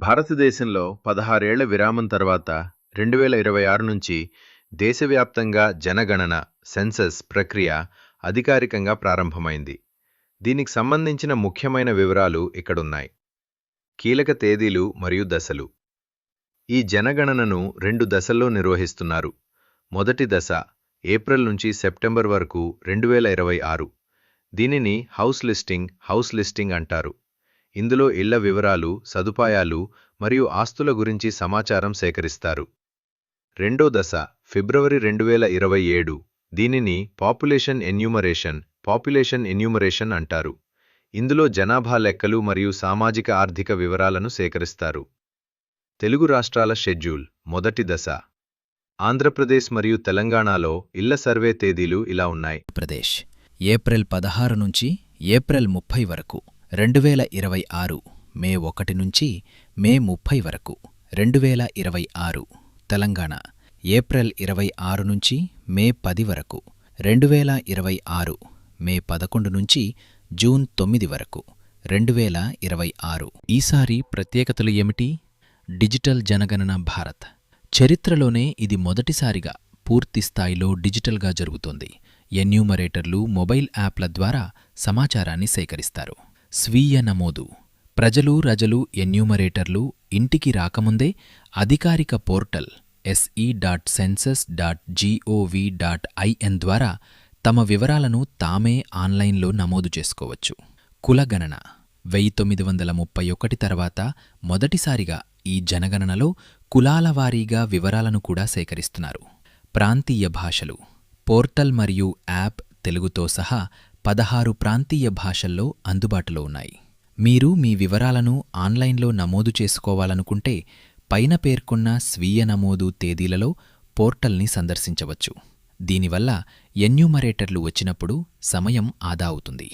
భారతదేశంలో 16 ఏళ్ల విరామం తర్వాత 2026 నుంచి దేశవ్యాప్తంగా జనగణన సెన్సస్ ప్రక్రియ అధికారికంగా ప్రారంభమైంది. దీనికి సంబంధించిన ముఖ్యమైన వివరాలు ఇక్కడున్నాయి. కీలక తేదీలు మరియు దశలు. ఈ జనగణనను 2 దశల్లో నిర్వహిస్తున్నారు. మొదటి దశ ఏప్రిల్ నుంచి సెప్టెంబర్ వరకు 2026. దీనిని హౌస్ లిస్టింగ్ అంటారు. ఇందులో ఇళ్ల వివరాలు, సదుపాయాలు మరియు ఆస్తుల గురించి సమాచారం సేకరిస్తారు. రెండో దశ ఫిబ్రవరి 2027. దీనిని పాపులేషన్ ఎన్యూమరేషన్ అంటారు. ఇందులో జనాభా లెక్కలు మరియు సామాజిక ఆర్థిక వివరాలను సేకరిస్తారు. తెలుగు రాష్ట్రాల షెడ్యూల్. మొదటి దశ ఆంధ్రప్రదేశ్ మరియు తెలంగాణలో ఇళ్ల సర్వే తేదీలు ఇలా ఉన్నాయి. ప్రదేశ్ ఏప్రిల్ 16 నుంచి ఏప్రిల్ 30 వరకు 2026. మే 1 నుంచి మే 30 వరకు 2026. తెలంగాణ ఏప్రిల్ 26 నుంచి మే 10 వరకు 2026. మే 11 నుంచి జూన్ 9 వరకు 2026. ఈసారి ప్రత్యేకతలు ఏమిటి? డిజిటల్ జనగణన భారత్ చరిత్రలోనే ఇది మొదటిసారిగా పూర్తిస్థాయిలో డిజిటల్గా జరుగుతోంది. ఎన్యూమరేటర్లు మొబైల్ యాప్ల ద్వారా సమాచారాన్ని సేకరిస్తారు. స్వీయ నమోదు. రజలు ఎన్యూమరేటర్లు ఇంటికి రాకముందే అధికారిక పోర్టల్ se.census.gov.in ద్వారా తమ వివరాలను తామే ఆన్లైన్లో నమోదు చేసుకోవచ్చు. కులగణన 1931 తర్వాత మొదటిసారిగా ఈ జనగణనలో కులాల వారీగా వివరాలను కూడా సేకరిస్తున్నారు. ప్రాంతీయ భాషలు. పోర్టల్ మరియు యాప్ తెలుగుతో సహా 16 ప్రాంతీయ భాషల్లో అందుబాటులో ఉన్నాయి. మీరు మీ వివరాలను ఆన్లైన్లో నమోదు చేసుకోవాలనుకుంటే పైన పేర్కొన్న స్వీయ నమోదు తేదీలలో పోర్టల్ని సందర్శించవచ్చు. దీనివల్ల ఎన్యూమరేటర్లు వచ్చినప్పుడు సమయం ఆదా అవుతుంది.